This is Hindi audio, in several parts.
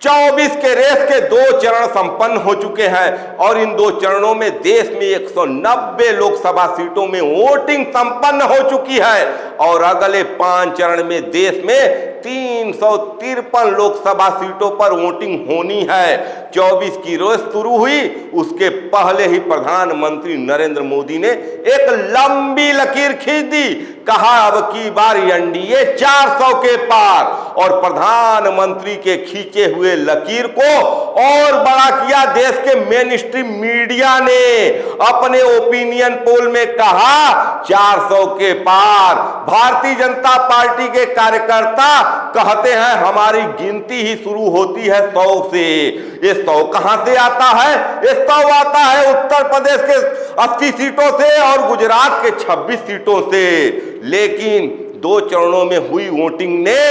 24 के रेस के 2 चरण संपन्न हो चुके हैं और इन 2 चरणों में देश में 190 लोकसभा सीटों में वोटिंग संपन्न हो चुकी है और अगले 5 चरण में देश में 353 लोकसभा सीटों पर वोटिंग होनी है। 24 की रेस शुरू हुई, उसके पहले ही प्रधानमंत्री नरेंद्र मोदी ने एक लंबी लकीर खींच दी। कहा अब की बार एनडीए 400 के पार, और प्रधानमंत्री के खींचे हुए लकीर को और बड़ा किया देश के मेन स्ट्रीम मीडिया ने। अपने ओपिनियन पोल में कहा 400 के पार। भारतीय जनता पार्टी के कार्यकर्ता कहते हैं हमारी गिनती ही शुरू होती है 100 से। ये 100 कहां से आता है? ये 100 आता है उत्तर प्रदेश के 80 सीटों से और गुजरात के 26 सीटों से। लेकिन 2 चरणों में हुई वोटिंग ने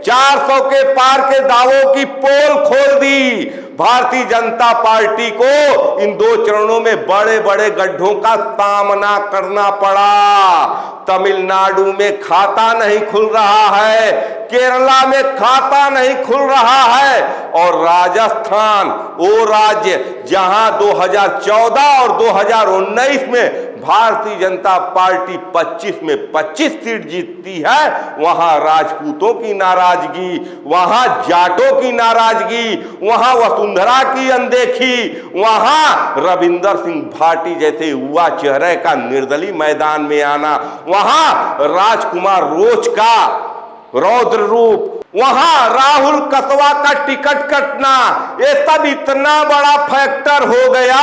400 के पार के दावों की पोल खोल दी। भारतीय जनता पार्टी को इन 2 चरणों में बड़े बड़े गड्ढों का सामना करना पड़ा। तमिलनाडु में खाता नहीं खुल रहा है, केरला में खाता नहीं खुल रहा है और राजस्थान वो राज्य जहां 2014 और 2019 में भारतीय जनता पार्टी 25 में 25 सीट जीतती है, वहां राजपूतों की नाराजगी, वहां जाटों की नाराजगी, वहां वसुंधरा की अनदेखी, वहां रविंदर सिंह भाटी जैसे युवा चेहरे का निर्दलीय मैदान में आना, वहां राजकुमार रोच का रौद्र रूप, वहां राहुल कसवा का टिकट कटना, ये सब इतना बड़ा फैक्टर हो गया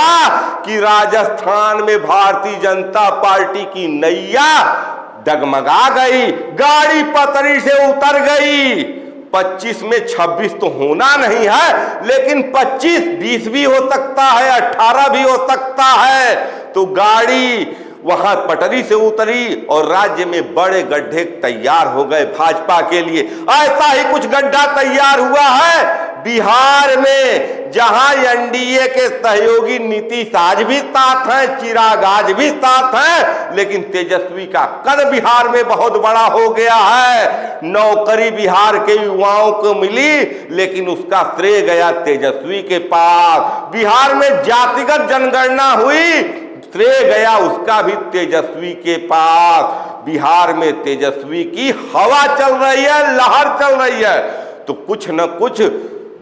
कि राजस्थान में भारतीय जनता पार्टी की नैया डगमगा गई, गाड़ी पटरी से उतर गई। 25 में 26 तो होना नहीं है, लेकिन 25, 20 भी हो सकता है, 18 भी हो सकता है। तो गाड़ी वहां पटरी से उतरी और राज्य में बड़े गड्ढे तैयार हो गए भाजपा के लिए। ऐसा ही कुछ गड्ढा तैयार हुआ है बिहार में, जहां एनडीए के सहयोगी नीतीश आज भी साथ हैं, चिराग आज भी साथ हैं, लेकिन तेजस्वी का कद बिहार में बहुत बड़ा हो गया है। नौकरी बिहार के युवाओं को मिली, लेकिन उसका श्रेय गया तेजस्वी के पास। बिहार में जातिगत जनगणना हुई, श्रेय गया उसका भी तेजस्वी के पास। बिहार में तेजस्वी की हवा चल रही है, लहर चल रही है। तो कुछ न कुछ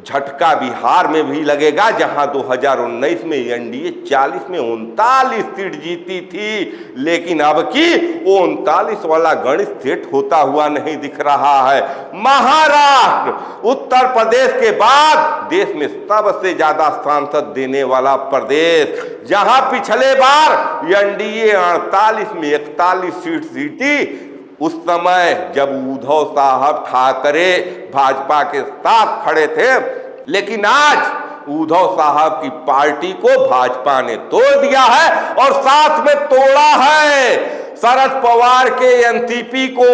झटका बिहार में भी लगेगा, जहां 2019 में एनडीए 40 में 39 सीट जीती थी, लेकिन अब की वो 39 वाला गणित सेट होता हुआ नहीं दिख रहा है। महाराष्ट्र, उत्तर प्रदेश के बाद देश में सबसे ज्यादा सांसद देने वाला प्रदेश, जहां पिछले बार एनडीए 48 में 41 सीट जीती, उस समय जब उद्धव साहब ठाकरे भाजपा के साथ खड़े थे, लेकिन आज उद्धव साहब की पार्टी को भाजपा ने तोड़ दिया है और साथ में तोड़ा है। शरद पवार के एनसीपी को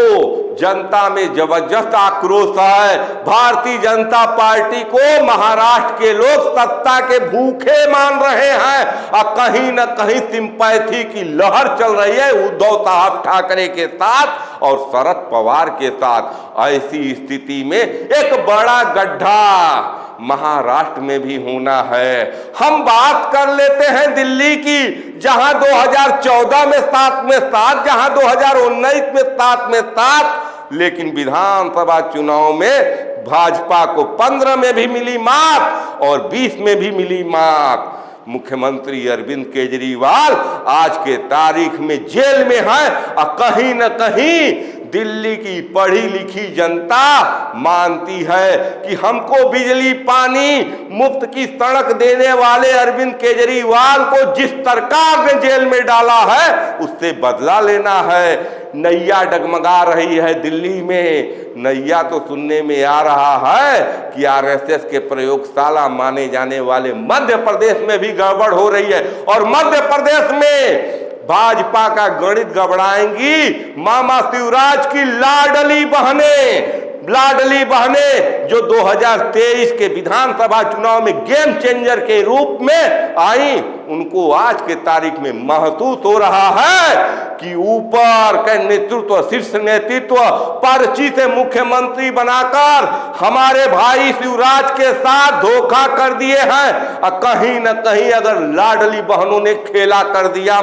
जनता में जबरदस्त आक्रोश है। भारतीय जनता पार्टी को महाराष्ट्र के लोग सत्ता के भूखे मान रहे हैं और कहीं न कहीं सिंपैथी की लहर चल रही है उद्धव साहब ठाकरे के साथ और शरद पवार के साथ। ऐसी स्थिति में एक बड़ा गड्ढा महाराष्ट्र में भी होना है। हम बात कर लेते हैं दिल्ली की, जहां 2014 में 7 में 7, जहां 2019 में 7 में 7, लेकिन विधानसभा चुनाव में भाजपा को 15 में भी मिली मात और 20 में भी मिली मात। मुख्यमंत्री अरविंद केजरीवाल आज के तारीख में जेल में है और कहीं न कहीं दिल्ली की पढ़ी लिखी जनता मानती है कि हमको बिजली पानी मुफ्त की सड़क देने वाले अरविंद केजरीवाल को जिस सरकार ने जेल में डाला है उससे बदला लेना है। नैया डगमगा रही है दिल्ली में। नैया तो सुनने में आ रहा है कि आरएसएस के प्रयोगशाला माने जाने वाले मध्य प्रदेश में भी गड़बड़ हो रही है और मध्य प्रदेश में भाजपा का गणित गड़बड़ाएंगी मामा शिवराज की लाडली बहनें। लाडली बहनें जो 2023 के विधानसभा चुनाव में गेम चेंजर के रूप में आई, उनको आज के तारीख में महसूस हो रहा है कि ऊपर का नेतृत्व, शीर्ष नेतृत्व पर्ची से मुख्यमंत्री बनाकर हमारे भाई शिवराज के साथ धोखा कर दिए हैं। और कहीं न कहीं अगर लाडली बहनों ने खेला कर दिया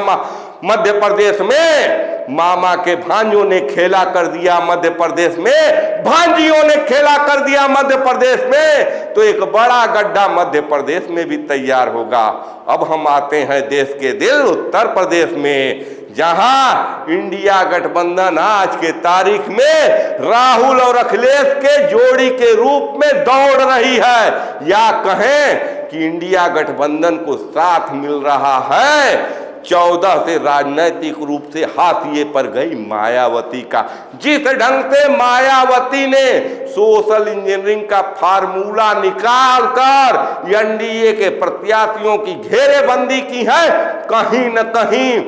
मध्य प्रदेश में, मामा के भांजों ने खेला कर दिया मध्य प्रदेश में, भांजियों ने खेला कर दिया मध्य प्रदेश में, तो एक बड़ा गड्ढा मध्य प्रदेश में भी तैयार होगा। अब हम आते हैं देश के दिल उत्तर प्रदेश में, जहां इंडिया गठबंधन आज के तारीख में राहुल और अखिलेश के जोड़ी के रूप में दौड़ रही है, या कहें कि इंडिया गठबंधन को साथ मिल रहा है 14 से राजनैतिक रूप से हाशिए पर गई मायावती का। जिस ढंग से मायावती ने सोशल इंजीनियरिंग का फार्मूला निकाल कर एनडीए के प्रत्याशियों की घेरेबंदी की है, कहीं न कहीं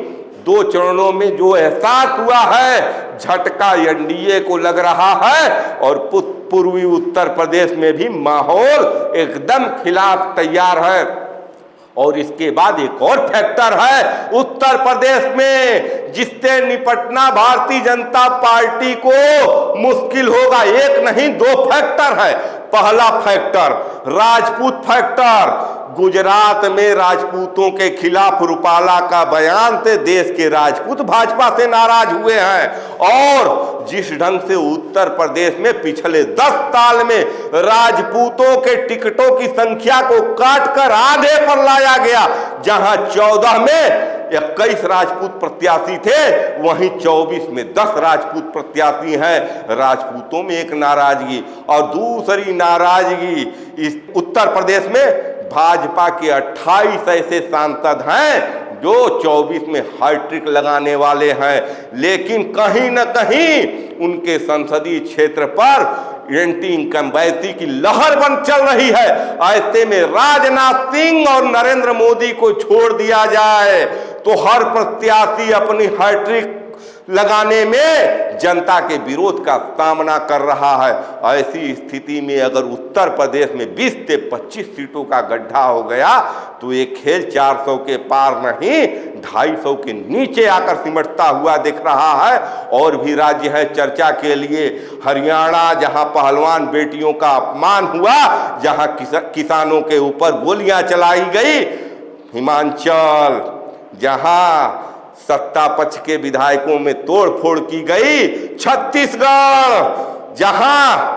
2 चरणों में जो एहसास हुआ है, झटका एनडीए को लग रहा है और पूर्वी उत्तर प्रदेश में भी माहौल एकदम खिलाफ तैयार है। और इसके बाद एक और फैक्टर है उत्तर प्रदेश में, जिससे निपटना भारतीय जनता पार्टी को मुश्किल होगा। एक नहीं 2 फैक्टर है। पहला फैक्टर राजपूत फैक्टर। गुजरात में राजपूतों के खिलाफ रूपाला का बयान से देश के राजपूत भाजपा से नाराज हुए हैं, और जिस ढंग से उत्तर प्रदेश में पिछले 10 साल में राजपूतों के टिकटों की संख्या को काटकर आधे पर लाया गया, जहां 14 में 21 राजपूत प्रत्याशी थे, वहीं 24 में 10 राजपूत प्रत्याशी हैं। राजपूतों में एक नाराजगी, और दूसरी नाराजगी इस उत्तर प्रदेश में भाजपा के 28 ऐसे सांसद हैं जो 24 में हैट्रिक लगाने वाले हैं, लेकिन कहीं न कहीं उनके संसदीय क्षेत्र पर एंटी इनकम्बेंसी की लहर बन चल रही है। ऐसे में राजनाथ सिंह और नरेंद्र मोदी को छोड़ दिया जाए तो हर प्रत्याशी अपनी हैट्रिक लगाने में जनता के विरोध का सामना कर रहा है। ऐसी स्थिति में अगर उत्तर प्रदेश में 20 से 25 सीटों का गड्ढा हो गया तो ये खेल 400 के पार नहीं 250 के नीचे आकर सिमटता हुआ दिख रहा है। और भी राज्य है चर्चा के लिए। हरियाणा, जहां पहलवान बेटियों का अपमान हुआ, जहां किसानों के ऊपर गोलियां चलाई गई। हिमाचल, जहां सत्ता पक्ष के विधायकों में तोड़फोड़ की गई। छत्तीसगढ़, जहां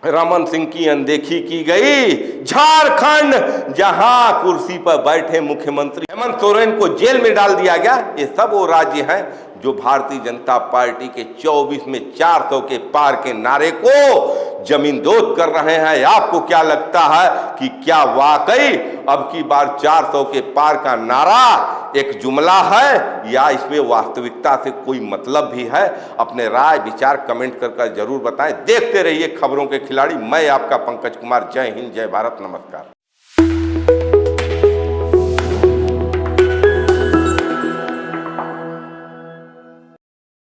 रमन सिंह की अनदेखी की गई। झारखंड, जहां कुर्सी पर बैठे मुख्यमंत्री हेमंत सोरेन को जेल में डाल दिया गया। ये सब वो राज्य हैं जो भारतीय जनता पार्टी के 24 में 400 के पार के नारे को जमींदोज कर रहे हैं। आपको क्या लगता है कि क्या वाकई अब की बार 400 के पार का नारा एक जुमला है, या इसमें वास्तविकता से कोई मतलब भी है? अपने राय विचार कमेंट कर जरूर बताएं। देखते रहिए खबरों के खिलाड़ी। मैं आपका पंकज कुमार। जय हिंद, जय भारत, नमस्कार।